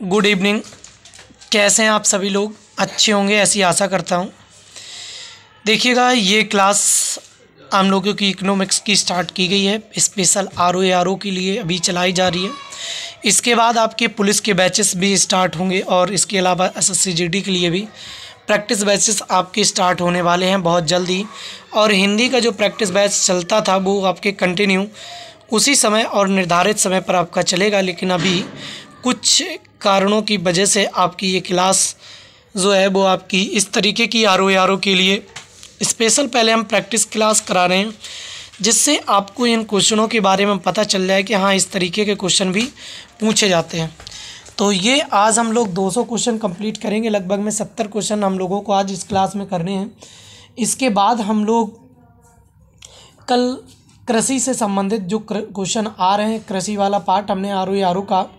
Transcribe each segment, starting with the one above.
Good evening. कैसे हैं आप सभी लोग? अच्छे होंगे ऐसी आशा करता हूं। देखिएगा, ये क्लास हम लोगों की इकोनॉमिक्स की स्टार्ट की गई है, स्पेशल आर ओ के लिए अभी चलाई जा रही है। इसके बाद आपके पुलिस के बैचेस भी स्टार्ट होंगे और इसके अलावा SSC GD के लिए भी प्रैक्टिस बैचेस आपके स्टार्ट होने वाले हैं बहुत जल्दी। और हिंदी का जो प्रैक्टिस बैच चलता था वो आपके कंटिन्यू उसी समय और निर्धारित समय पर आपका चलेगा, लेकिन अभी कुछ कारणों की वजह से आपकी ये क्लास जो है वो आपकी इस तरीके की आर ओ के लिए स्पेशल पहले हम प्रैक्टिस क्लास करा रहे हैं, जिससे आपको इन क्वेश्चनों के बारे में पता चल जाए कि हाँ, इस तरीके के क्वेश्चन भी पूछे जाते हैं। तो ये आज हम लोग 200 क्वेश्चन कंप्लीट करेंगे। लगभग में 70 क्वेश्चन हम लोगों को आज इस क्लास में करने हैं। इसके बाद हम लोग कल कृषि से संबंधित जो क्वेश्चन आ रहे हैं, कृषि वाला पार्ट हमने आर ओ का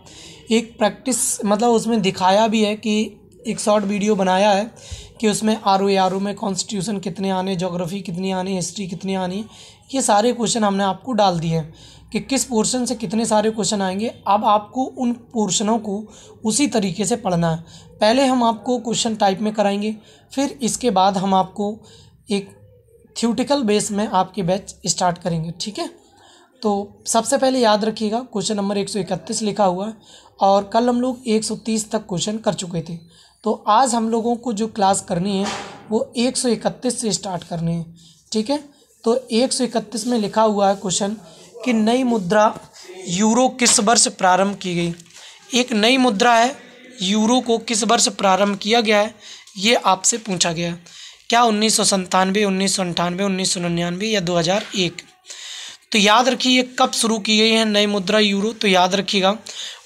एक प्रैक्टिस मतलब उसमें दिखाया भी है कि एक शॉर्ट वीडियो बनाया है कि उसमें आर ओ में कॉन्स्टिट्यूशन कितने आने, ज्योग्राफी कितनी आनी, हिस्ट्री कितनी आनी, ये सारे क्वेश्चन हमने आपको डाल दिए हैं कि किस पोर्शन से कितने सारे क्वेश्चन आएंगे। अब आपको उन पोर्शनों को उसी तरीके से पढ़ना है। पहले हम आपको क्वेश्चन टाइप में कराएंगे, फिर इसके बाद हम आपको एक थ्योरेटिकल बेस में आपके बैच स्टार्ट करेंगे, ठीक है। तो सबसे पहले याद रखिएगा, क्वेश्चन नंबर 131 लिखा हुआ है और कल हम लोग 130 तक क्वेश्चन कर चुके थे। तो आज हम लोगों को जो क्लास करनी है वो 131 से स्टार्ट करनी है, ठीक है। तो 131 में लिखा हुआ है क्वेश्चन कि नई मुद्रा यूरो किस वर्ष प्रारंभ की गई। एक नई मुद्रा है, यूरो को किस वर्ष प्रारंभ किया गया है, ये आपसे पूछा गया है। क्या 1997, 1998, 1999 या 2001? तो याद रखिए कब शुरू की गई है नई मुद्रा यूरो। तो याद रखिएगा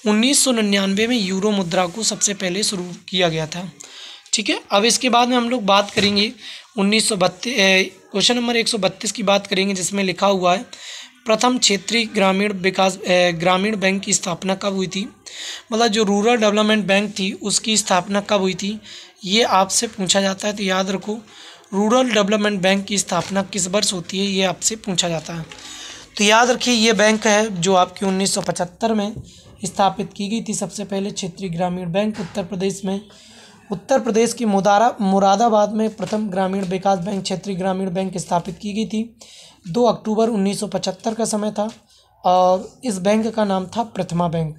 1999 में यूरो मुद्रा को सबसे पहले शुरू किया गया था, ठीक है। अब इसके बाद में हम लोग बात करेंगे 1932 क्वेश्चन नंबर 132 की बात करेंगे, जिसमें लिखा हुआ है प्रथम क्षेत्रीय ग्रामीण बैंक की स्थापना कब हुई थी। मतलब जो रूरल डेवलपमेंट बैंक थी उसकी स्थापना कब हुई थी, ये आपसे पूछा जाता है। तो याद रखो, रूरल डेवलपमेंट बैंक की स्थापना किस वर्ष होती है, ये आपसे पूछा जाता है। तो याद रखिए ये बैंक है जो आपकी 1975 में स्थापित की गई थी सबसे पहले, क्षेत्रीय ग्रामीण बैंक उत्तर प्रदेश में। उत्तर प्रदेश की मुरादाबाद में प्रथम ग्रामीण विकास बैंक क्षेत्रीय ग्रामीण बैंक स्थापित की गई थी। 2 अक्टूबर 1975 का समय था और इस बैंक का नाम था प्रथमा बैंक,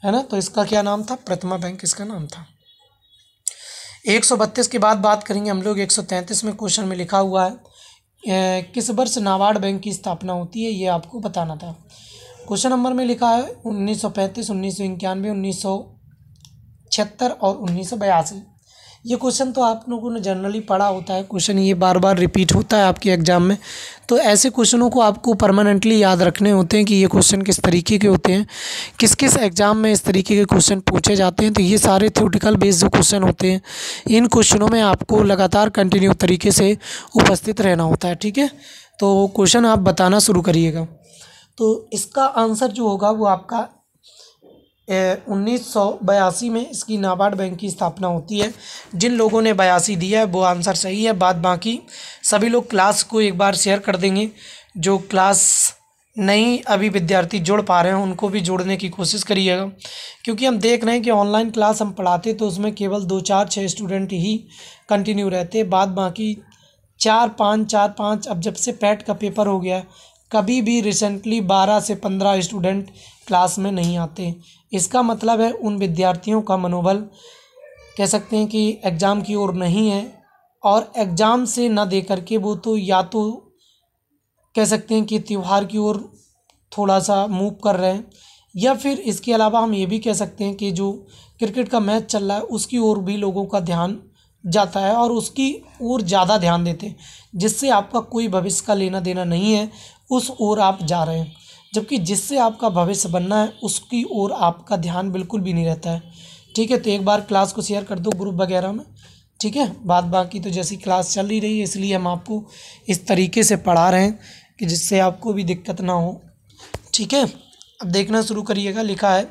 है ना। तो इसका क्या नाम था? प्रथमा बैंक इसका नाम था। 132 के बाद बात करेंगे हम लोग 133 में क्वेश्चन में लिखा हुआ है किस वर्ष नाबार्ड बैंक की स्थापना होती है, ये आपको बताना था। क्वेश्चन नंबर में लिखा है 1935, 1991, 1976 और 1982। ये क्वेश्चन तो आप लोगों ने जनरली पढ़ा होता है, क्वेश्चन ये बार बार रिपीट होता है आपके एग्जाम में। तो ऐसे क्वेश्चनों को आपको परमानेंटली याद रखने होते हैं कि ये क्वेश्चन किस तरीके के होते हैं, किस किस एग्जाम में इस तरीके के क्वेश्चन पूछे जाते हैं। तो ये सारे थ्योरेटिकल बेस्ड जो क्वेश्चन होते हैं, इन क्वेश्चनों में आपको लगातार कंटिन्यू तरीके से उपस्थित रहना होता है, ठीक है। तो क्वेश्चन आप बताना शुरू करिएगा। तो इसका आंसर जो होगा वो आपका 1982 में इसकी नाबार्ड बैंक की स्थापना होती है। जिन लोगों ने 82 दिया है वो आंसर सही है। बाद बाकी सभी लोग क्लास को एक बार शेयर कर देंगे। जो क्लास नहीं अभी विद्यार्थी जुड़ पा रहे हैं उनको भी जोड़ने की कोशिश करिएगा, क्योंकि हम देख रहे हैं कि ऑनलाइन क्लास हम पढ़ाते तो उसमें केवल 2, 4, 6 स्टूडेंट ही कंटिन्यू रहते। बाद बाकी 4, 5 अब जब से पैट का पेपर हो गया, कभी भी रिसेंटली 12 से 15 स्टूडेंट क्लास में नहीं आते। इसका मतलब है उन विद्यार्थियों का मनोबल कह सकते हैं कि एग्ज़ाम की ओर नहीं है, और एग्ज़ाम से ना दे करके वो तो या तो कह सकते हैं कि त्यौहार की ओर थोड़ा सा मूव कर रहे हैं, या फिर इसके अलावा हम ये भी कह सकते हैं कि जो क्रिकेट का मैच चल रहा है उसकी ओर भी लोगों का ध्यान जाता है और उसकी ओर ज़्यादा ध्यान देते हैं, जिससे आपका कोई भविष्य का लेना देना नहीं है, उस ओर आप जा रहे हैं। जबकि जिससे आपका भविष्य बनना है उसकी ओर आपका ध्यान बिल्कुल भी नहीं रहता है, ठीक है। तो एक बार क्लास को शेयर कर दो ग्रुप वगैरह में, ठीक है। बाद बाकी तो जैसी क्लास चल ही रही है इसलिए हम आपको इस तरीके से पढ़ा रहे हैं कि जिससे आपको भी दिक्कत ना हो, ठीक है। अब देखना शुरू करिएगा। लिखा है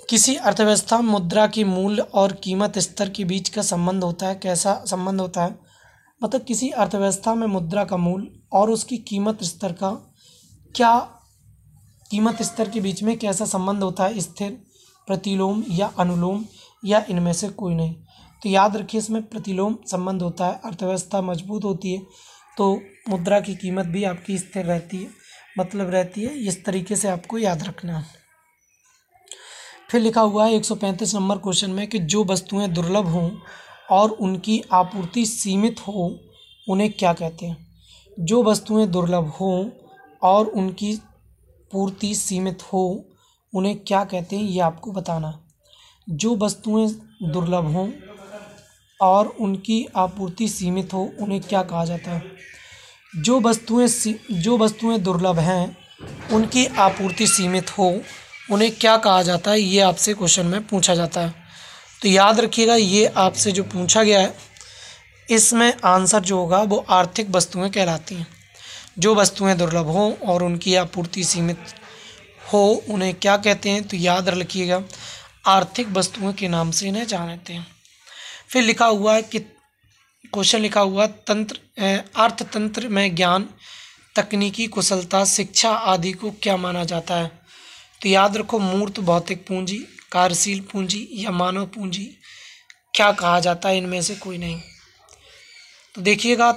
किसी अर्थव्यवस्था में मुद्रा की मूल्य और कीमत स्तर के बीच का संबंध होता है। कैसा संबंध होता है? मतलब किसी अर्थव्यवस्था में मुद्रा का मूल्य और उसकी कीमत स्तर का कीमत स्तर के बीच में कैसा संबंध होता है? स्थिर, प्रतिलोम या अनुलोम या इनमें से कोई नहीं। तो याद रखिए इसमें प्रतिलोम संबंध होता है। अर्थव्यवस्था मजबूत होती है तो मुद्रा की कीमत भी आपकी स्थिर रहती है, मतलब रहती है। इस तरीके से आपको याद रखना है। फिर लिखा हुआ है 135 नंबर क्वेश्चन में कि जो वस्तुएं दुर्लभ हों और उनकी आपूर्ति सीमित हो उन्हें क्या कहते हैं। जो वस्तुएं दुर्लभ हों और उनकी पूर्ति सीमित हो उन्हें क्या कहते हैं, ये आपको बताना। जो वस्तुएं दुर्लभ हों और उनकी आपूर्ति सीमित हो उन्हें क्या कहा जाता है। जो वस्तुएं दुर्लभ हैं उनकी आपूर्ति सीमित हो उन्हें क्या कहा जाता है, ये आपसे क्वेश्चन में पूछा जाता है। तो याद रखिएगा ये आपसे जो पूछा गया है इसमें आंसर जो होगा वो आर्थिक वस्तुएं कहलाती हैं। जो वस्तुएं दुर्लभ हों और उनकी आपूर्ति सीमित हो उन्हें क्या कहते हैं, तो याद रखिएगा आर्थिक वस्तुओं के नाम से इन्हें जानते हैं। फिर लिखा हुआ है कि क्वेश्चन लिखा हुआ अर्थतंत्र में ज्ञान, तकनीकी कुशलता, शिक्षा आदि को क्या माना जाता है। तो याद रखो मूर्त भौतिक पूंजी, कार्यशील पूंजी या मानव पूंजी क्या कहा जाता है, इनमें से कोई नहीं। तो देखिएगा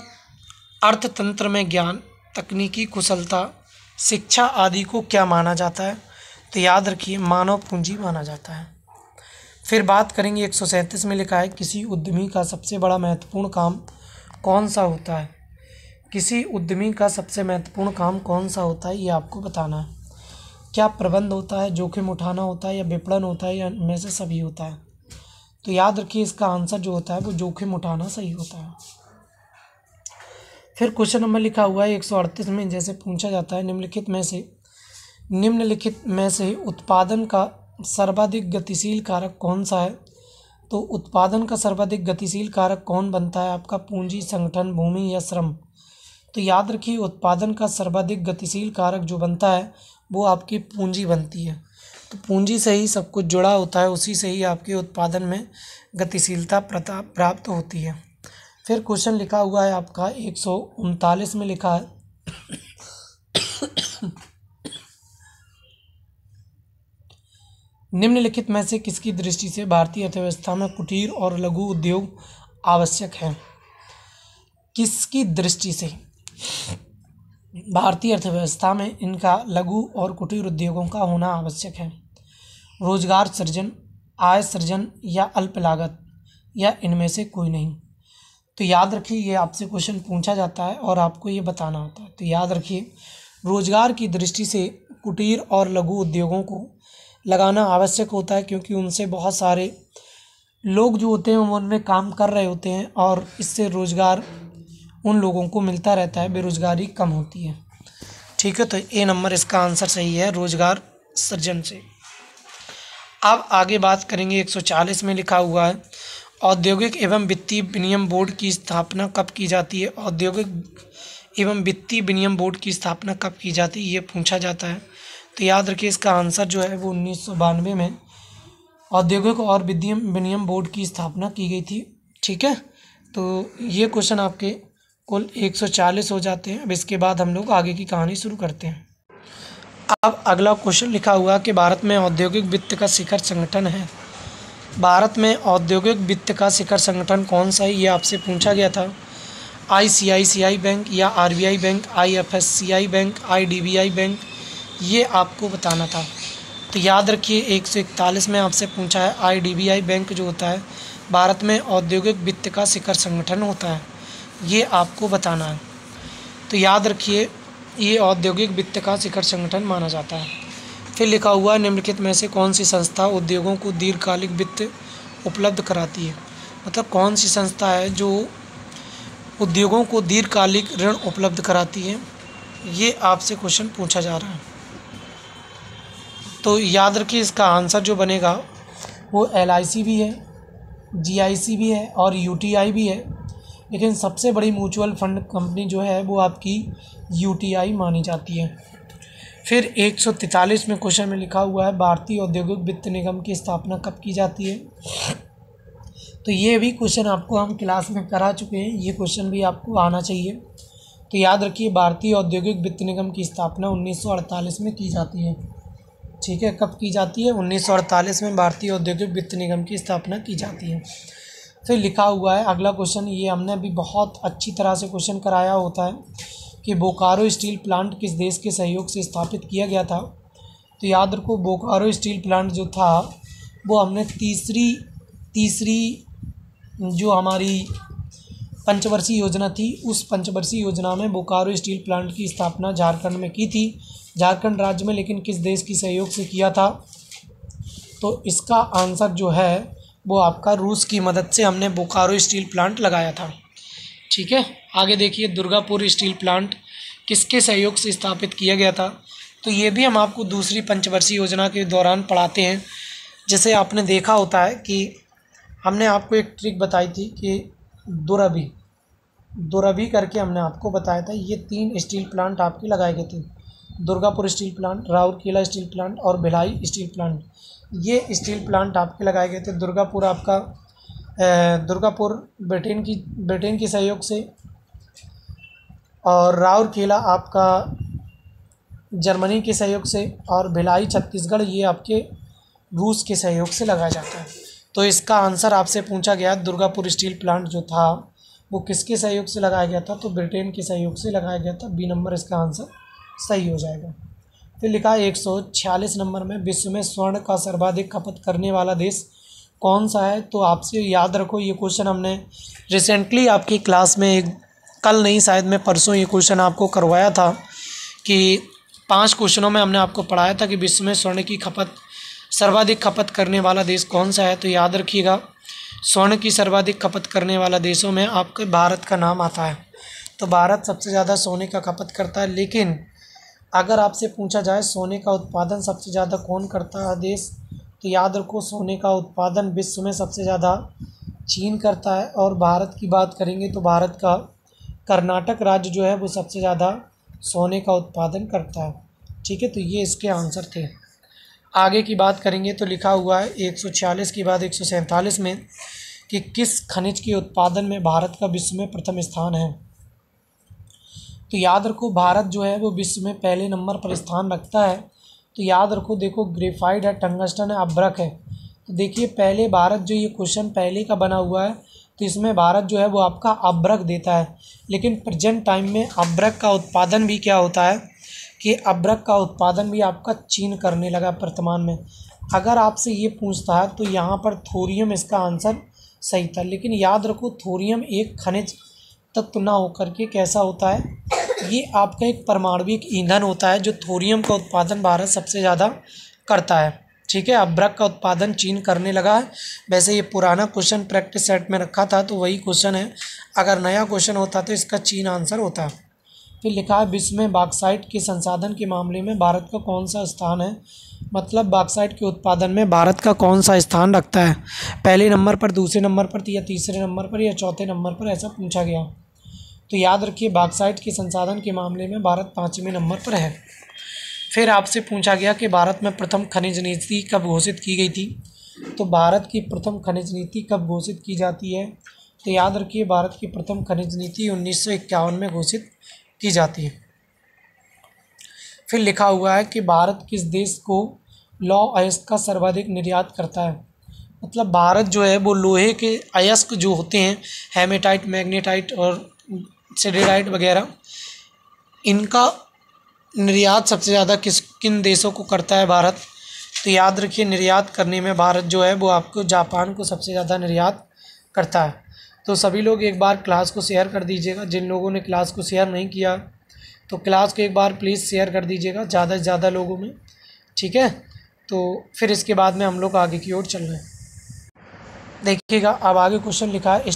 अर्थतंत्र में ज्ञान, तकनीकी कुशलता, शिक्षा आदि को क्या माना जाता है, तो याद रखिए मानव पूंजी माना जाता है। फिर बात करेंगे 137 में लिखा है किसी उद्यमी का सबसे बड़ा महत्वपूर्ण काम कौन सा होता है। किसी उद्यमी का सबसे महत्वपूर्ण काम कौन सा होता है, ये आपको बताना है। क्या प्रबंध होता है, जोखिम उठाना होता है, या विपणन होता है, या इनमें से सभी होता है। तो याद रखिए इसका आंसर जो होता है वो जोखिम उठाना सही होता है। फिर क्वेश्चन नंबर लिखा हुआ है 138 में जैसे पूछा जाता है निम्नलिखित में से उत्पादन का सर्वाधिक गतिशील कारक कौन सा है। तो उत्पादन का सर्वाधिक गतिशील कारक कौन बनता है आपका, पूंजी, संगठन, भूमि या श्रम। तो याद रखिए उत्पादन का सर्वाधिक गतिशील कारक जो बनता है वो आपकी पूंजी बनती है। तो पूंजी से ही सब कुछ जुड़ा होता है, उसी से ही आपके उत्पादन में गतिशीलता प्राप्त होती है। फिर क्वेश्चन लिखा हुआ है आपका 139 में लिखा है निम्नलिखित में से किसकी दृष्टि से भारतीय अर्थव्यवस्था में कुटीर और लघु उद्योग आवश्यक है। किसकी दृष्टि से भारतीय अर्थव्यवस्था में इनका लघु और कुटीर उद्योगों का होना आवश्यक है। रोजगार सृजन, आय सृजन या अल्प लागत, या इनमें से कोई नहीं। तो याद रखिए ये आपसे क्वेश्चन पूछा जाता है और आपको ये बताना होता है। तो याद रखिए रोजगार की दृष्टि से कुटीर और लघु उद्योगों को लगाना आवश्यक होता है, क्योंकि उनसे बहुत सारे लोग जो होते हैं वो उनमें काम कर रहे होते हैं और इससे रोजगार उन लोगों को मिलता रहता है, बेरोजगारी कम होती है। ठीक है, तो ए नंबर इसका आंसर सही है, रोजगार सृजन से। अब आगे बात करेंगे 140 में लिखा हुआ है औद्योगिक एवं वित्तीय विनियम बोर्ड की स्थापना कब की जाती है। औद्योगिक एवं वित्तीय विनियम बोर्ड की स्थापना कब की जाती है, ये पूछा जाता है। तो याद रखिए इसका आंसर जो है वो 1992 में औद्योगिक और वित्तीय विनियम बोर्ड की स्थापना की गई थी। ठीक है, तो ये क्वेश्चन आपके कुल 140 हो जाते हैं। अब इसके बाद हम लोग आगे की कहानी शुरू करते हैं। अब अगला क्वेश्चन लिखा हुआ कि भारत में औद्योगिक वित्त का शिखर संगठन है। भारत में औद्योगिक वित्त का शिखर संगठन कौन सा है, ये आपसे पूछा गया था। ICICI बैंक या RBI bank, IFSCI bank, IDBI bank, ये आपको बताना था। तो याद रखिए 141 में आपसे पूछा है IDBI बैंक जो होता है भारत में औद्योगिक वित्त का शिखर संगठन होता है, ये आपको बताना है। तो याद रखिए ये औद्योगिक वित्त का शिखर संगठन माना जाता है। फिर लिखा हुआ है निम्नलिखित में से कौन सी संस्था उद्योगों को दीर्घकालिक वित्त उपलब्ध कराती है। मतलब कौन सी संस्था है जो उद्योगों को दीर्घकालिक ऋण उपलब्ध कराती है, ये आपसे क्वेश्चन पूछा जा रहा है। तो याद रखिए इसका आंसर जो बनेगा वो LIC भी है, GIC भी है और UTI भी है, लेकिन सबसे बड़ी म्यूचुअल फंड कंपनी जो है वो आपकी UTI मानी जाती है। फिर 143 में क्वेश्चन में लिखा हुआ है भारतीय औद्योगिक वित्त निगम की स्थापना कब की जाती है। तो ये भी क्वेश्चन आपको हम क्लास में करा चुके हैं, ये क्वेश्चन भी आपको आना चाहिए। तो याद रखिए भारतीय औद्योगिक वित्त निगम की स्थापना 1948 में की जाती है। ठीक है, कब की जाती है? 1948 में भारतीय औद्योगिक वित्त निगम की स्थापना की जाती है। फिर लिखा हुआ है अगला क्वेश्चन, ये हमने अभी बहुत अच्छी तरह से क्वेश्चन कराया होता है कि बोकारो स्टील प्लांट किस देश के सहयोग से स्थापित किया गया था। तो याद रखो, बोकारो स्टील प्लांट जो था वो हमने तीसरी जो हमारी पंचवर्षीय योजना थी, उस पंचवर्षीय योजना में बोकारो स्टील प्लांट की स्थापना झारखंड में की थी, झारखंड राज्य में। लेकिन किस देश की सहयोग से किया था? तो इसका आंसर जो है वो आपका रूस की मदद से हमने बोकारो स्टील प्लांट लगाया था। ठीक है, आगे देखिए, दुर्गापुर स्टील प्लांट किसके सहयोग से स्थापित किया गया था? तो ये भी हम आपको दूसरी पंचवर्षीय योजना के दौरान पढ़ाते हैं। जैसे आपने देखा होता है कि हमने आपको एक ट्रिक बताई थी कि दुरभी करके हमने आपको बताया था। ये 3 स्टील प्लांट आपके लगाए गए थे, Durgapur steel plant, Rourkela steel plant और भिलाई स्टील प्लांट। ये स्टील प्लांट आपके लगाए गए थे। दुर्गापुर आपका ब्रिटेन की सहयोग से, और राउरकेला आपका जर्मनी के सहयोग से, और भिलाई छत्तीसगढ़ ये आपके रूस के सहयोग से लगाया जाता है। तो इसका आंसर आपसे पूछा गया, दुर्गापुर स्टील प्लांट जो था वो किसके सहयोग से लगाया गया था? तो ब्रिटेन के सहयोग से लगाया गया था। बी नंबर इसका आंसर सही हो जाएगा। फिर लिखा है 146 नंबर में, विश्व में स्वर्ण का सर्वाधिक खपत करने वाला देश कौन सा है? तो आपसे याद रखो, ये क्वेश्चन हमने रिसेंटली आपकी क्लास में, कल नहीं शायद मैं परसों, ये क्वेश्चन आपको करवाया था कि 5 क्वेश्चनों में हमने आपको पढ़ाया था कि विश्व में स्वर्ण की सर्वाधिक खपत करने वाला देश कौन सा है। तो याद रखिएगा, स्वर्ण की सर्वाधिक खपत करने वाला देशों में आपके भारत का नाम आता है। तो भारत सबसे ज़्यादा सोने का खपत करता है। लेकिन अगर आपसे पूछा जाए सोने का उत्पादन सबसे ज़्यादा कौन करता है देश, तो याद रखो, सोने का उत्पादन विश्व में सबसे ज़्यादा चीन करता है। और भारत की बात करेंगे तो भारत का कर्नाटक राज्य जो है वो सबसे ज़्यादा सोने का उत्पादन करता है। ठीक है, तो ये इसके आंसर थे। आगे की बात करेंगे तो लिखा हुआ है 146 के बाद 147 में कि किस खनिज के उत्पादन में भारत का विश्व में प्रथम स्थान है। तो याद रखो, भारत जो है वो विश्व में पहले नंबर पर स्थान रखता है। तो याद रखो, देखो, ग्रेफाइट है, टंगस्टन है, अभ्रक है। तो देखिए, पहले भारत जो, ये क्वेश्चन पहले का बना हुआ है, तो इसमें भारत जो है वो आपका अभ्रक देता है। लेकिन प्रेजेंट टाइम में अभ्रक का उत्पादन भी क्या होता है कि अभ्रक का उत्पादन भी आपका चीन करने लगा वर्तमान में। अगर आपसे ये पूछता है तो यहाँ पर थोरियम इसका आंसर सही था। लेकिन याद रखो, थोरियम एक खनिज तत्व ना होकर के कैसा होता है, ये आपका एक परमाणविक ईंधन होता है, जो थोरियम का उत्पादन भारत सबसे ज़्यादा करता है। ठीक है, अभ्रक का उत्पादन चीन करने लगा है। वैसे ये पुराना क्वेश्चन प्रैक्टिस सेट में रखा था तो वही क्वेश्चन है, अगर नया क्वेश्चन होता तो इसका चीन आंसर होता। फिर लिखा है विश्व में बॉक्साइट के संसाधन के मामले में भारत का कौन सा स्थान है। मतलब बॉक्साइट के उत्पादन में भारत का कौन सा स्थान रखता है, पहले नंबर पर, दूसरे नंबर पर, या तीसरे नंबर पर, या चौथे नंबर पर, ऐसा पूछा गया। तो याद रखिए, बॉक्साइट के संसाधन के मामले में भारत 5वें नंबर पर है। फिर आपसे पूछा गया कि भारत में प्रथम खनिज नीति कब घोषित की गई थी। तो भारत की प्रथम खनिज नीति कब घोषित की जाती है? तो याद रखिए, भारत की प्रथम खनिज नीति 1951 में घोषित की जाती है। फिर लिखा हुआ है कि भारत किस देश को लौह अयस्क का सर्वाधिक निर्यात करता है। मतलब भारत जो है वो लोहे के अयस्क जो होते हैं, हेमेटाइट, मैग्नेटाइट और सिडेराइट वगैरह, इनका निर्यात सबसे ज़्यादा किन देशों को करता है भारत। तो याद रखिए, निर्यात करने में भारत जो है वो आपको जापान को सबसे ज़्यादा निर्यात करता है। तो सभी लोग एक बार क्लास को शेयर कर दीजिएगा। जिन लोगों ने क्लास को शेयर नहीं किया तो क्लास को एक बार प्लीज़ शेयर कर दीजिएगा ज़्यादा से ज़्यादा लोगों में। ठीक है, तो फिर इसके बाद में हम लोग आगे की ओर चल रहे हैं। देखिएगा, अब आगे क्वेश्चन लिखा है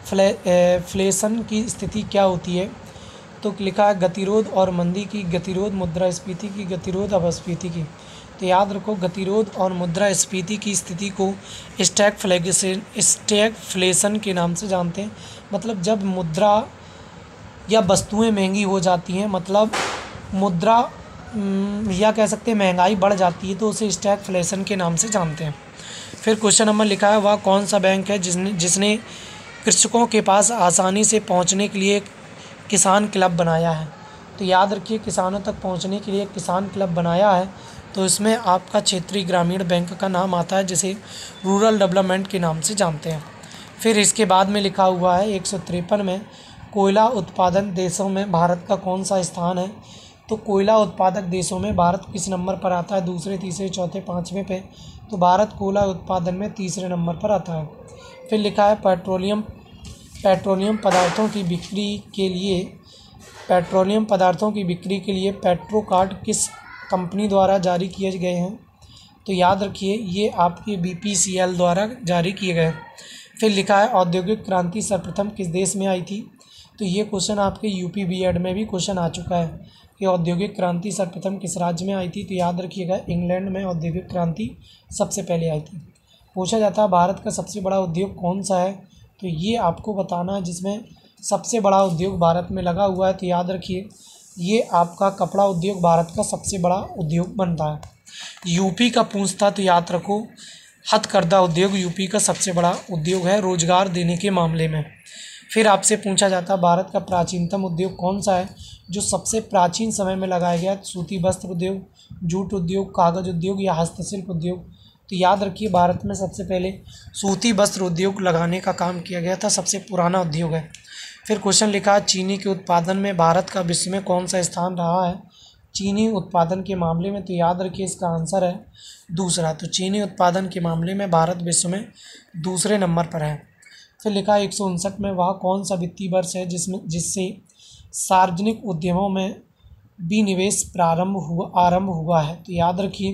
स्टैगफ्लेशन की स्थिति क्या होती है। तो लिखा है गतिरोध और मंदी की, गतिरोध मुद्रास्फीति की, गतिरोध अपस्फीति की। तो याद रखो, गतिरोध और मुद्रास्फीति की स्थिति को स्टैगफ्लेशन के नाम से जानते हैं। मतलब जब मुद्रा या वस्तुएं महंगी हो जाती हैं, मतलब मुद्रा या कह सकते हैं महंगाई बढ़ जाती है, तो उसे स्टैगफ्लेशन के नाम से जानते हैं। फिर क्वेश्चन नंबर लिखा है वह कौन सा बैंक है जिसने कृषकों के पास आसानी से पहुंचने के लिए किसान क्लब बनाया है। तो याद रखिए किसानों तक पहुंचने के लिए किसान क्लब बनाया है, तो इसमें आपका क्षेत्रीय ग्रामीण बैंक का नाम आता है, जिसे रूरल डेवलपमेंट के नाम से जानते हैं। फिर इसके बाद में लिखा हुआ है 153 में, कोयला उत्पादन देशों में भारत का कौन सा स्थान है। तो कोयला उत्पादक देशों में भारत किस नंबर पर आता है, दूसरे, तीसरे, चौथे, पाँचवें पे। तो भारत कोयला उत्पादन में तीसरे नंबर पर आता है। फिर लिखा है पेट्रोलियम पदार्थों की बिक्री के लिए पेट्रो कार्ड किस कंपनी द्वारा जारी किए गए हैं। तो याद रखिए ये आपके BPCL द्वारा जारी किए गए। फिर लिखा है औद्योगिक क्रांति सर्वप्रथम किस देश में आई थी। तो ये क्वेश्चन आपके UP B.Ed में भी क्वेश्चन आ चुका है कि औद्योगिक क्रांति सर्वप्रथम किस राज्य में आई थी। तो याद रखिएगा इंग्लैंड में औद्योगिक क्रांति सबसे पहले आई थी। पूछा जाता है भारत का सबसे बड़ा उद्योग कौन सा है। तो ये आपको बताना है जिसमें सबसे बड़ा उद्योग भारत में लगा हुआ है। तो याद रखिए ये आपका कपड़ा उद्योग भारत का सबसे बड़ा उद्योग बनता है। यूपी का पूछता तो याद रखो हथकरघा उद्योग यूपी का सबसे बड़ा उद्योग है रोजगार देने के मामले में। फिर आपसे पूछा जाता है भारत का प्राचीनतम उद्योग कौन सा है, जो सबसे प्राचीन समय में लगाया गया। सूती वस्त्र उद्योग, जूट उद्योग, कागज उद्योग या हस्तशिल्प उद्योग। तो याद रखिए भारत में सबसे पहले सूती वस्त्र उद्योग लगाने का काम किया गया था, सबसे पुराना उद्योग है। फिर क्वेश्चन लिखा है चीनी के उत्पादन में भारत का विश्व में कौन सा स्थान रहा है। चीनी उत्पादन के मामले में तो याद रखिए इसका आंसर है दूसरा। तो चीनी उत्पादन के मामले में भारत विश्व में दूसरे नंबर पर है। फिर लिखा है 159 में वह कौन सा वित्तीय वर्ष है जिससे सार्वजनिक उद्यमों में विनिवेश आरंभ हुआ है। तो याद रखिए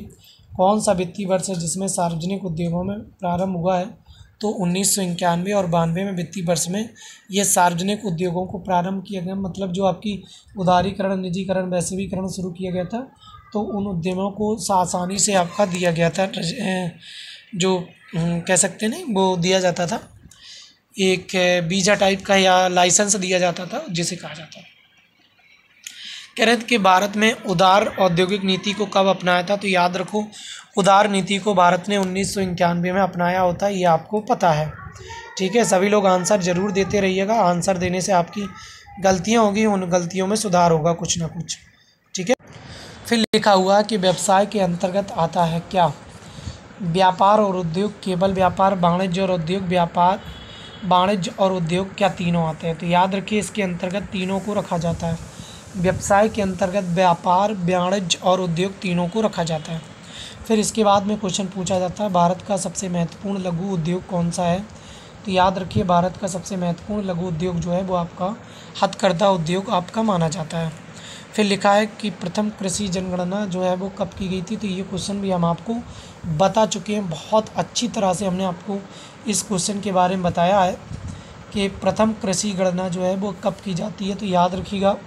कौन सा वित्तीय वर्ष है जिसमें सार्वजनिक उद्योगों में प्रारंभ हुआ है। तो 1991 और 92 में वित्तीय वर्ष में ये सार्वजनिक उद्योगों को प्रारंभ किया गया, मतलब जो आपकी उदारीकरण, निजीकरण, वैश्वीकरण शुरू किया गया था। तो उन उद्यमों को आसानी से आपका दिया गया था, जो कह सकते हैं नहीं वो दिया जाता था, एक वीज़ा टाइप का या लाइसेंस दिया जाता था जिसे कहा जाता है। कह रहे थे कि भारत में उदार औद्योगिक नीति को कब अपनाया था। तो याद रखो उदार नीति को भारत ने 1991 में अपनाया होता है, ये आपको पता है। ठीक है, सभी लोग आंसर ज़रूर देते रहिएगा। आंसर देने से आपकी गलतियां होगी, उन गलतियों में सुधार होगा कुछ ना कुछ। ठीक है, फिर लिखा हुआ है कि व्यवसाय के अंतर्गत आता है क्या। व्यापार और उद्योग, केवल व्यापार, वाणिज्य और उद्योग क्या तीनों आते हैं। तो याद रखिए इसके अंतर्गत तीनों को रखा जाता है। व्यवसाय के अंतर्गत व्यापार, वाणिज्य और उद्योग तीनों को रखा जाता है। फिर इसके बाद में क्वेश्चन पूछा जाता है भारत का सबसे महत्वपूर्ण लघु उद्योग कौन सा है। तो याद रखिए भारत का सबसे महत्वपूर्ण लघु उद्योग जो है वो आपका हथकरघा उद्योग आपका माना जाता है। फिर लिखा है कि प्रथम कृषि जनगणना जो है वो कब की गई थी। तो ये क्वेश्चन भी हम आपको बता चुके हैं, बहुत अच्छी तरह से हमने आपको इस क्वेश्चन के बारे में बताया है कि प्रथम कृषि गणना जो है वो कब की जाती है। तो याद रखिएगा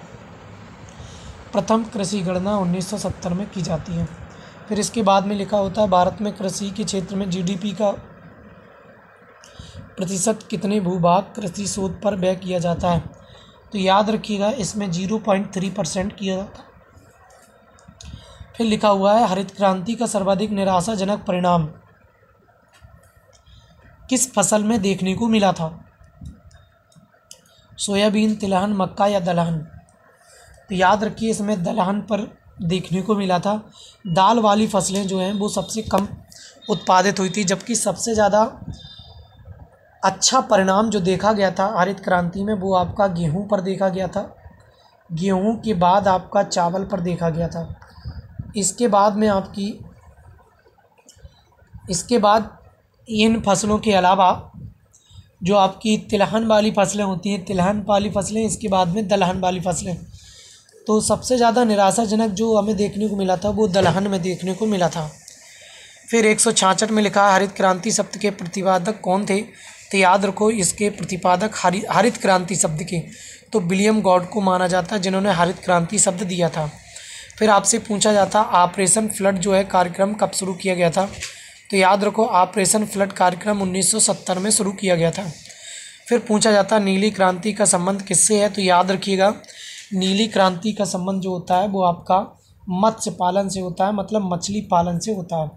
प्रथम कृषि गणना 1970 में की जाती है। फिर इसके बाद में लिखा होता है भारत में कृषि के क्षेत्र में GDP का प्रतिशत कितने भूभाग कृषि शोध पर व्यय किया जाता है। तो याद रखिएगा इसमें 0.3% किया जाता है। फिर लिखा हुआ है हरित क्रांति का सर्वाधिक निराशाजनक परिणाम किस फसल में देखने को मिला था। सोयाबीन, तिलहन, मक्का या दलहन। तो याद रखिए इसमें दलहन पर देखने को मिला था। दाल वाली फसलें जो हैं वो सबसे कम उत्पादित हुई थी, जबकि सबसे ज़्यादा अच्छा परिणाम जो देखा गया था हरित क्रांति में वो आपका गेहूं पर देखा गया था। गेहूं के बाद आपका चावल पर देखा गया था। इसके बाद इन फसलों के अलावा जो आपकी तिलहन वाली फसलें होती हैं, तिलहन वाली फसलें, इसके बाद में दलहन वाली फसलें। तो सबसे ज़्यादा निराशाजनक जो हमें देखने को मिला था वो दलहन में देखने को मिला था। फिर 166 में लिखा हरित क्रांति शब्द के प्रतिपादक कौन थे। तो याद रखो इसके प्रतिपादक हरित क्रांति शब्द के तो विलियम गॉड को माना जाता है, जिन्होंने हरित क्रांति शब्द दिया था। फिर आपसे पूछा जाता ऑपरेशन फ्लड जो है कार्यक्रम कब शुरू किया गया था। तो याद रखो ऑपरेशन फ्लड कार्यक्रम 1970 में शुरू किया गया था। फिर पूछा जाता नीली क्रांति का संबंध किससे है। तो याद रखिएगा नीली क्रांति का संबंध जो होता है वो आपका मत्स्य पालन से होता है, मतलब मछली पालन से होता है।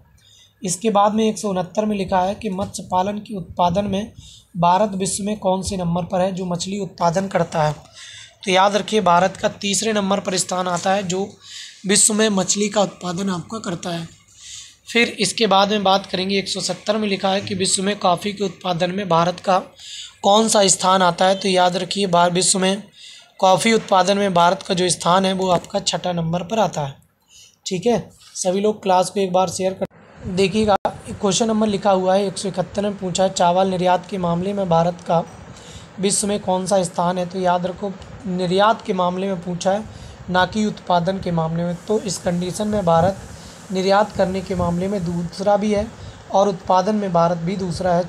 इसके बाद में 169 में लिखा है कि मत्स्य पालन के उत्पादन में भारत विश्व में कौन से नंबर पर है जो मछली उत्पादन करता है। तो याद रखिए भारत का तीसरे नंबर पर स्थान आता है जो विश्व में मछली का उत्पादन आपका करता है। फिर इसके बाद में बात करेंगे 170 में लिखा है कि विश्व में कॉफ़ी के उत्पादन में भारत का कौन सा स्थान आता है। तो याद रखिए विश्व में कॉफ़ी उत्पादन में भारत का जो स्थान है वो आपका 6ठा नंबर पर आता है। ठीक है, सभी लोग क्लास को एक बार शेयर कर देखिएगा। क्वेश्चन नंबर लिखा हुआ है 171 में पूछा है चावल निर्यात के मामले में भारत का विश्व में कौन सा स्थान है। तो याद रखो निर्यात के मामले में पूछा है, ना कि उत्पादन के मामले में। तो इस कंडीशन में भारत निर्यात करने के मामले में दूसरा भी है और उत्पादन में भारत भी दूसरा है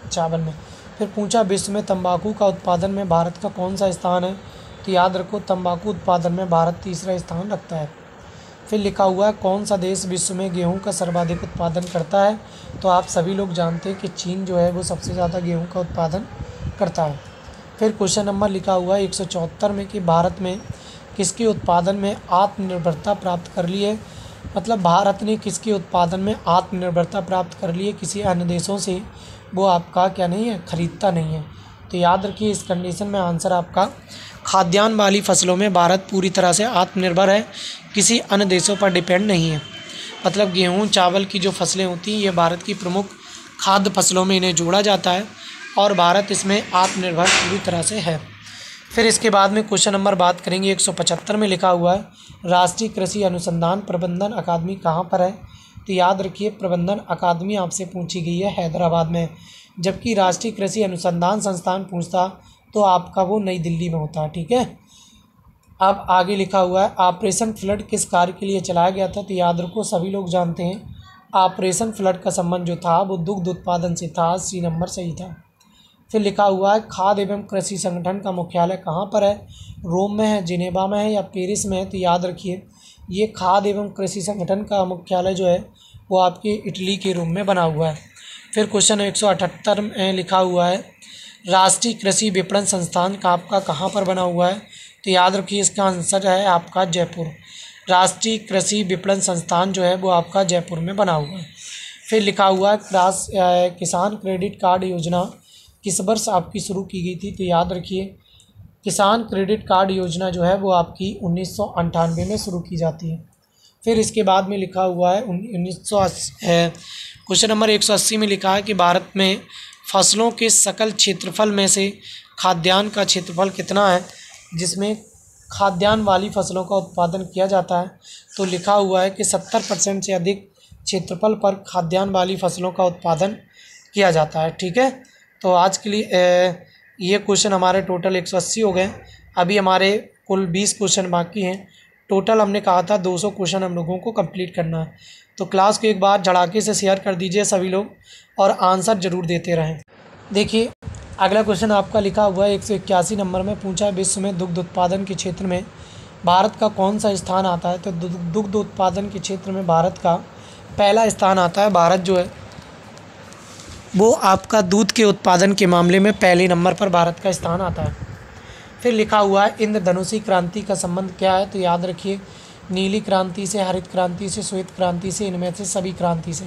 चावल में। फिर पूछा विश्व में तंबाकू का उत्पादन में भारत का कौन सा स्थान है। तो याद रखो तंबाकू उत्पादन में भारत तीसरा स्थान रखता है। फिर लिखा हुआ है कौन सा देश विश्व में गेहूं का सर्वाधिक उत्पादन करता है। तो आप सभी लोग जानते हैं कि चीन जो है वो सबसे ज़्यादा गेहूं का उत्पादन करता है। फिर क्वेश्चन नंबर लिखा हुआ है 174 में कि भारत में किसके उत्पादन में आत्मनिर्भरता प्राप्त कर ली है। मतलब भारत ने किसके उत्पादन में आत्मनिर्भरता प्राप्त कर ली है, किसी अन्य देशों से वो आपका क्या नहीं है, खरीदता नहीं है। तो याद रखिए इस कंडीशन में आंसर आपका खाद्यान्न वाली फसलों में भारत पूरी तरह से आत्मनिर्भर है, किसी अन्य देशों पर डिपेंड नहीं है। मतलब गेहूं चावल की जो फसलें होती हैं ये भारत की प्रमुख खाद्य फसलों में इन्हें जोड़ा जाता है और भारत इसमें आत्मनिर्भर पूरी तरह से है। फिर इसके बाद में क्वेश्चन नंबर बात करेंगे 175 में लिखा हुआ है राष्ट्रीय कृषि अनुसंधान प्रबंधन अकादमी कहाँ पर है। तो याद रखिए प्रबंधन अकादमी आपसे पूछी गई है हैदराबाद में, जबकि राष्ट्रीय कृषि अनुसंधान संस्थान पूछता तो आपका वो नई दिल्ली में होता है। ठीक है, अब आगे लिखा हुआ है ऑपरेशन फ्लड किस कार्य के लिए चलाया गया था। तो याद रखो सभी लोग जानते हैं ऑपरेशन फ्लड का संबंध जो था वो दुग्ध उत्पादन से था, सी नंबर सही था। फिर लिखा हुआ है खाद्य एवं कृषि संगठन का मुख्यालय कहाँ पर है, रोम में है, जिनेवा में है या पेरिस में है। तो याद रखिए ये खाद्य एवं कृषि संगठन का मुख्यालय जो है वो आपके इटली के रोम में बना हुआ है। फिर क्वेश्चन 178 में लिखा हुआ है राष्ट्रीय कृषि विपणन संस्थान का आपका कहाँ पर बना हुआ है। तो याद रखिए इसका आंसर है आपका जयपुर। राष्ट्रीय कृषि विपणन संस्थान जो है वो आपका जयपुर में बना हुआ है। फिर लिखा हुआ है किसान क्रेडिट कार्ड योजना किस वर्ष आपकी शुरू की गई थी। तो याद रखिए किसान क्रेडिट कार्ड योजना जो है वो आपकी 1998 में शुरू की जाती है। फिर इसके बाद में लिखा हुआ है क्वेश्चन नंबर 180 में लिखा है कि भारत में फसलों के सकल क्षेत्रफल में से खाद्यान्न का क्षेत्रफल कितना है, जिसमें खाद्यान्न वाली फसलों का उत्पादन किया जाता है। तो लिखा हुआ है कि 70% से अधिक क्षेत्रफल पर खाद्यान्न वाली फसलों का उत्पादन किया जाता है। ठीक है, तो आज के लिए ये क्वेश्चन हमारे टोटल 180 हो गए। अभी हमारे कुल 20 क्वेश्चन बाकी हैं। टोटल हमने कहा था 200 क्वेश्चन हम लोगों को कंप्लीट करना है। तो क्लास को एक बार झड़ाके से शेयर कर दीजिए सभी लोग और आंसर ज़रूर देते रहें। देखिए अगला क्वेश्चन आपका लिखा हुआ है 181 नंबर में पूछा है विश्व में दुग्ध उत्पादन के क्षेत्र में भारत का कौन सा स्थान आता है। तो दुग्ध उत्पादन के क्षेत्र में भारत का पहला स्थान आता है। भारत जो है वो आपका दूध के उत्पादन के मामले में पहले नंबर पर भारत का स्थान आता है। फिर लिखा हुआ है इंद्रधनुषी क्रांति का संबंध क्या है। तो याद रखिए नीली क्रांति से, हरित क्रांति से, श्वेत क्रांति से, इनमें से सभी क्रांति से।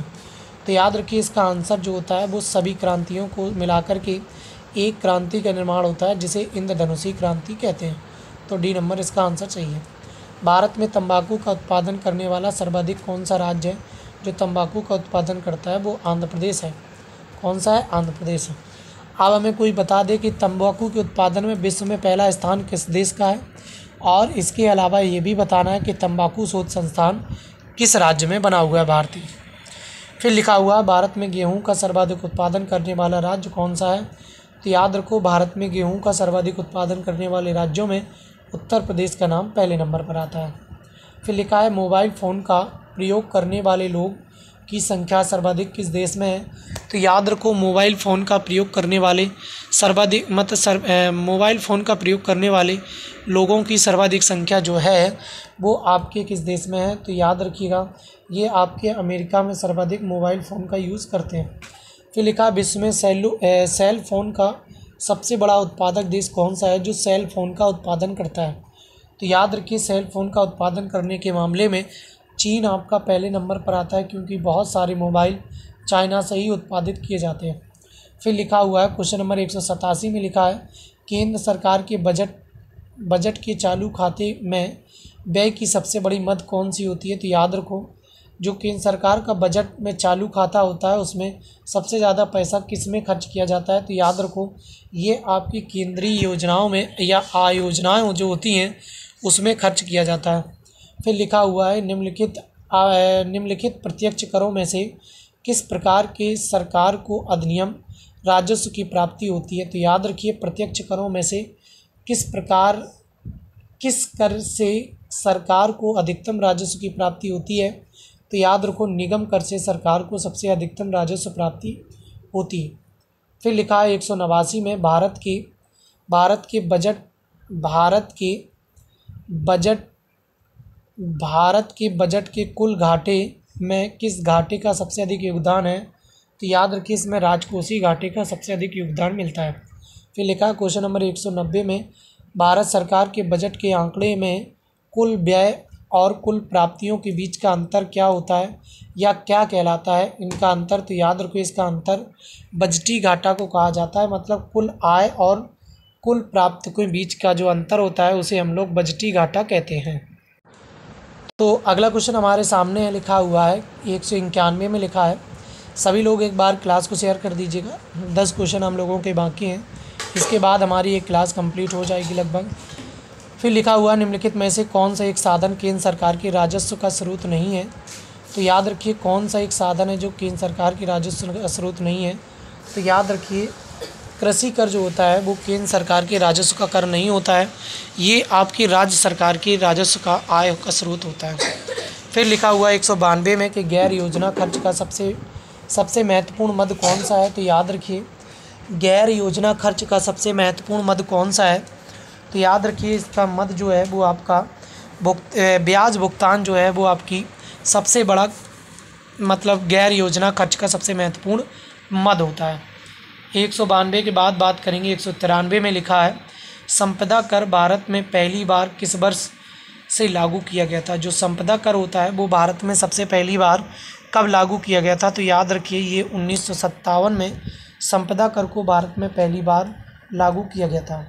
तो याद रखिए इसका आंसर जो होता है वो सभी क्रांतियों को मिलाकर के एक क्रांति का निर्माण होता है जिसे इंद्रधनुषी क्रांति कहते हैं। तो डी नंबर इसका आंसर सही है। भारत में तंबाकू का उत्पादन करने वाला सर्वाधिक कौन सा राज्य है। जो तंबाकू का उत्पादन करता है वो आंध्र प्रदेश है। कौन सा है, आंध्र प्रदेश है। अब हमें कोई बता दे कि तंबाकू के उत्पादन में विश्व में पहला स्थान किस देश का है, और इसके अलावा ये भी बताना है कि तंबाकू शोध संस्थान किस राज्य में बना हुआ है, भारतीय। फिर लिखा हुआ है भारत में गेहूं का सर्वाधिक उत्पादन करने वाला राज्य कौन सा है। तो याद रखो भारत में गेहूं का सर्वाधिक उत्पादन करने वाले राज्यों में उत्तर प्रदेश का नाम पहले नंबर पर आता है। फिर लिखा है मोबाइल फ़ोन का प्रयोग करने वाले लोग की संख्या सर्वाधिक किस देश में है। तो याद रखो मोबाइल फ़ोन का प्रयोग करने वाले सर्वाधिक मोबाइल फ़ोन का प्रयोग करने वाले लोगों की सर्वाधिक संख्या जो है वो आपके किस देश में है। तो याद रखिएगा ये आपके अमेरिका में सर्वाधिक मोबाइल फ़ोन का यूज़ करते हैं। फिर लिखा विश्व में सेल फ़ोन का सबसे बड़ा उत्पादक देश कौन सा है जो सेल फ़ोन का उत्पादन करता है। तो याद रखिए सेल फ़ोन का उत्पादन करने के मामले में चीन आपका पहले नंबर पर आता है, क्योंकि बहुत सारे मोबाइल चाइना से ही उत्पादित किए जाते हैं। फिर लिखा हुआ है क्वेश्चन नंबर 187 में लिखा है केंद्र सरकार के बजट बजट के चालू खाते में व्यय की सबसे बड़ी मद कौन सी होती है? तो याद रखो, जो केंद्र सरकार का बजट में चालू खाता होता है उसमें सबसे ज़्यादा पैसा किस में खर्च किया जाता है? तो याद रखो, ये आपकी केंद्रीय योजनाओं में या आयोजनाएं जो होती हैं उसमें खर्च किया जाता है। फिर लिखा हुआ है निम्नलिखित प्रत्यक्ष करों में से किस प्रकार के सरकार को अधिकतम राजस्व की प्राप्ति होती है? तो याद रखिए, प्रत्यक्ष करों में से किस कर से सरकार को अधिकतम राजस्व की प्राप्ति होती है? तो याद रखो, निगम कर से सरकार को सबसे अधिकतम राजस्व प्राप्ति होती है। फिर लिखा है 189 में भारत के बजट के कुल घाटे में किस घाटे का सबसे अधिक योगदान है? तो याद रखिए, इसमें राजकोषीय घाटे का सबसे अधिक योगदान मिलता है। फिर लिखा है क्वेश्चन नंबर 190 में भारत सरकार के बजट के आंकड़े में कुल व्यय और कुल प्राप्तियों के बीच का अंतर क्या होता है या क्या कहलाता है? इनका अंतर, तो याद रखो, इसका अंतर बजटीय घाटा को कहा जाता है। मतलब कुल आय और कुल प्राप्ति के बीच का जो अंतर होता है उसे हम लोग बजटीय घाटा कहते हैं। तो अगला क्वेश्चन हमारे सामने है, लिखा हुआ है 191 में लिखा है। सभी लोग एक बार क्लास को शेयर कर दीजिएगा। 10 क्वेश्चन हम लोगों के बाकी हैं, इसके बाद हमारी एक क्लास कंप्लीट हो जाएगी लगभग। फिर लिखा हुआ, निम्नलिखित में से कौन सा एक साधन केंद्र सरकार के राजस्व का स्रोत नहीं है? तो याद रखिए, कौन सा एक साधन है जो केंद्र सरकार की राजस्व का स्रोत नहीं है? तो याद रखिए, कृषि कर जो होता है वो केंद्र सरकार के राजस्व का कर नहीं होता है, ये आपकी राज्य सरकार की राजस्व का आय का स्रोत होता है। फिर लिखा हुआ 192 में कि गैर योजना खर्च का सबसे महत्वपूर्ण मद कौन सा है? तो याद रखिए, गैर योजना खर्च का सबसे महत्वपूर्ण मद कौन सा है? तो याद रखिए, इसका मद जो है वो आपका ब्याज भुगतान जो है वो आपकी सबसे बड़ा मतलब गैर योजना खर्च का सबसे महत्वपूर्ण मद होता है। 192 के बाद बात करेंगे 193 में लिखा है, संपदा कर भारत में पहली बार किस वर्ष से लागू किया गया था? जो संपदा कर होता है वो भारत में सबसे पहली बार कब लागू किया गया था? तो याद रखिए, ये 1957 में संपदा कर को भारत में पहली बार लागू किया गया था।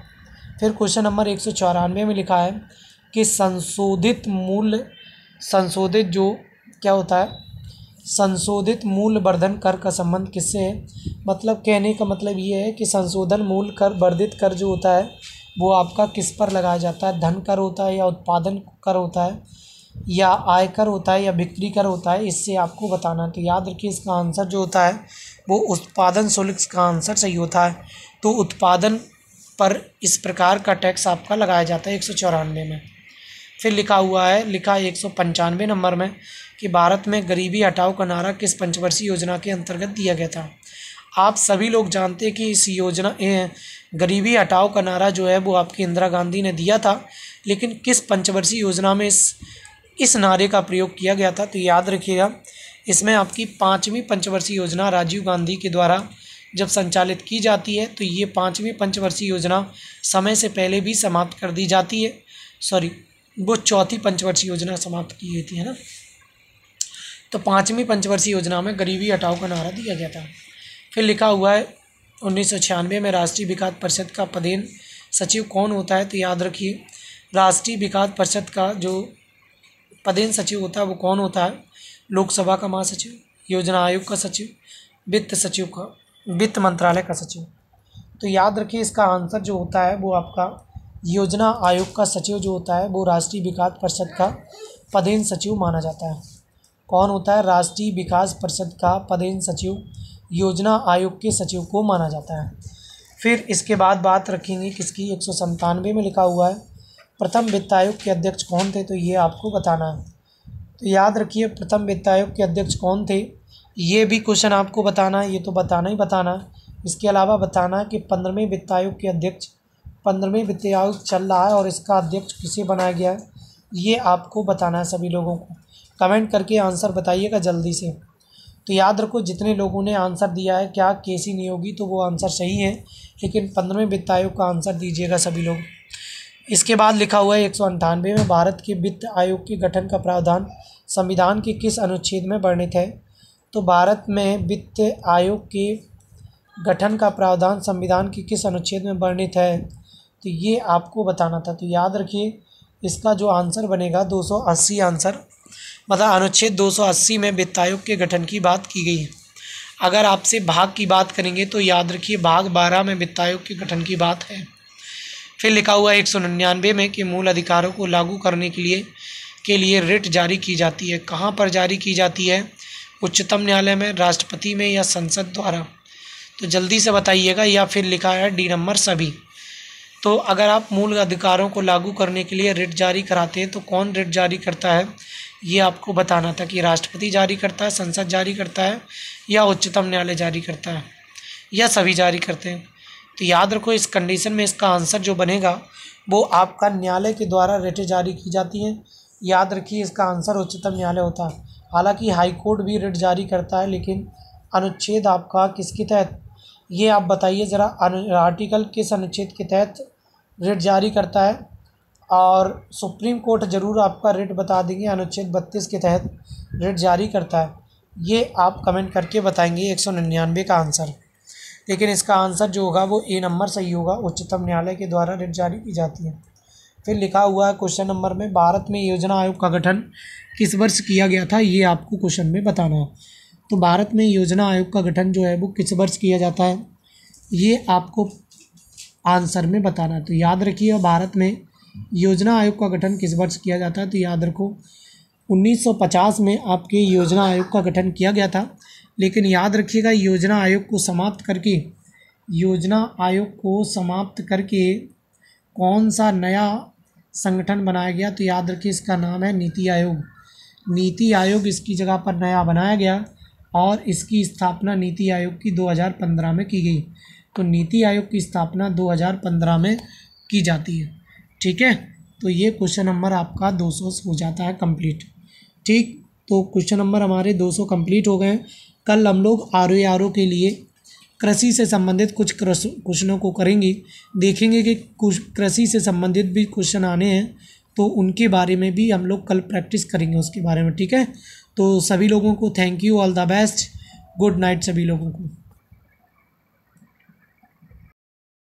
फिर क्वेश्चन नंबर 194 में लिखा है कि संशोधित मूल्यवर्धन कर का संबंध किससे है? मतलब कहने का मतलब ये है कि संशोधन मूल्य कर वर्धित कर जो होता है वो आपका किस पर लगाया जाता है? धन कर होता है या उत्पादन कर होता है या आयकर होता है या बिक्री कर होता है? इससे आपको बताना है। तो याद रखिए, इसका आंसर जो होता है वो उत्पादन शुल्क का आंसर सही होता है। तो उत्पादन पर इस प्रकार का टैक्स आपका लगाया जाता है 194 में। फिर लिखा 195 नंबर में कि भारत में गरीबी हटाओ का नारा किस पंचवर्षीय योजना के अंतर्गत दिया गया था? आप सभी लोग जानते हैं कि इस योजना गरीबी हटाओ का नारा जो है वो आपकी इंदिरा गांधी ने दिया था, लेकिन किस पंचवर्षीय योजना में इस नारे का प्रयोग किया गया था? तो याद रखिएगा, इसमें आपकी 5वीं पंचवर्षीय योजना राजीव गांधी के द्वारा जब संचालित की जाती है तो ये 5वीं पंचवर्षीय योजना समय से पहले भी समाप्त कर दी जाती है। वो 4थी पंचवर्षीय योजना समाप्त की गई थी, है ना। तो 5वीं पंचवर्षीय योजना में गरीबी हटाओ का नारा दिया गया था। फिर लिखा हुआ है 1996 में राष्ट्रीय विकास परिषद का पदेन सचिव कौन होता है? तो याद रखिए, राष्ट्रीय विकास परिषद का जो पदेन सचिव होता है वो कौन होता है? लोकसभा का महासचिव, योजना आयोग का सचिव, वित्त मंत्रालय का सचिव। तो याद रखिए, इसका आंसर जो होता है वो आपका योजना आयोग का सचिव जो होता है वो राष्ट्रीय विकास परिषद का पदेन सचिव माना जाता है। कौन होता है? राष्ट्रीय विकास परिषद का पदेन सचिव योजना आयोग के सचिव को माना जाता है। फिर इसके बाद बात रखेंगे किसकी? 197 में लिखा हुआ है प्रथम वित्त आयोग के अध्यक्ष कौन थे? तो ये आपको बताना है। तो याद रखिए, प्रथम वित्त आयोग के अध्यक्ष कौन थे, ये भी क्वेश्चन आपको बताना है। ये तो बताना ही बताना है। इसके अलावा बताना है कि 15वें वित्त आयोग के अध्यक्ष 15वें वित्त आयोग चल रहा है और इसका अध्यक्ष किसे बनाया गया है, ये आपको बताना है। सभी लोगों को कमेंट करके आंसर बताइएगा जल्दी से। तो याद रखो, जितने लोगों ने आंसर दिया है क्या केसी नियोगी, तो वो आंसर सही है, लेकिन 15वें वित्त आयोग का आंसर दीजिएगा सभी लोग। इसके बाद लिखा हुआ है 198 में भारत के वित्त आयोग के गठन का प्रावधान संविधान के किस अनुच्छेद में वर्णित है? तो भारत में वित्त आयोग के गठन का प्रावधान संविधान के किस अनुच्छेद में वर्णित है? तो ये आपको बताना था। तो याद रखिए इसका जो आंसर बनेगा 280 आंसर, मतलब अनुच्छेद 280 में वित्त आयोग के गठन की बात की गई है। अगर आपसे भाग की बात करेंगे तो याद रखिए भाग 12 में वित्त आयोग के गठन की बात है। फिर लिखा हुआ है 199 में कि मूल अधिकारों को लागू करने के लिए रिट जारी की जाती है। कहाँ पर जारी की जाती है? उच्चतम न्यायालय में, राष्ट्रपति में या संसद द्वारा? तो जल्दी से बताइएगा। या फिर लिखा है डी नंबर सभी। तो अगर आप मूल अधिकारों को लागू करने के लिए रिट जारी कराते हैं तो कौन रिट जारी करता है, ये आपको बताना था कि राष्ट्रपति जारी करता है, संसद जारी करता है या उच्चतम न्यायालय जारी करता है या सभी जारी करते हैं। तो याद रखो इस कंडीशन में इसका आंसर जो बनेगा वो आपका न्यायालय के द्वारा रिटें जारी की जाती हैं। याद रखिए इसका आंसर उच्चतम न्यायालय होता है। हालांकि हाई कोर्ट भी रिट जारी करता है, लेकिन अनुच्छेद आपका किसके तहत, ये आप बताइए ज़रा, आर्टिकल किस अनुच्छेद के तहत रिट जारी करता है? और सुप्रीम कोर्ट ज़रूर आपका रिट बता देंगे, अनुच्छेद 32 के तहत रिट जारी करता है। ये आप कमेंट करके बताएंगे 199 का आंसर। लेकिन इसका आंसर जो होगा वो ए नंबर सही होगा, उच्चतम न्यायालय के द्वारा रिट जारी की जाती है। फिर लिखा हुआ है क्वेश्चन नंबर में, भारत में योजना आयोग का गठन किस वर्ष किया गया था, ये आपको क्वेश्चन में बताना है। तो भारत में योजना आयोग का गठन जो है वो किस वर्ष किया जाता है, ये आपको आंसर में बताना है। तो याद रखिए भारत में योजना आयोग का गठन किस वर्ष किया जाता है। तो याद रखो 1950 में आपके योजना आयोग का गठन किया गया था। लेकिन याद रखिएगा योजना आयोग को समाप्त करके कौन सा नया संगठन बनाया गया? तो याद रखिए इसका नाम है नीति आयोग। नीति आयोग इसकी जगह पर नया बनाया गया और इसकी स्थापना नीति आयोग की 2015 में की गई। तो नीति आयोग की स्थापना 2015 में की जाती है। ठीक है, तो ये क्वेश्चन नंबर आपका 200 हो जाता है कंप्लीट। ठीक, तो क्वेश्चन नंबर हमारे 200 कंप्लीट हो गए। कल हम लोग आर के लिए कृषि से संबंधित कुछ क्वेश्चनों को करेंगे, देखेंगे कि कुछ कृषि से संबंधित भी क्वेश्चन आने हैं तो उनके बारे में भी हम लोग कल प्रैक्टिस करेंगे उसके बारे में। ठीक है, तो सभी लोगों को thank you, all the best, good night सभी लोगों को।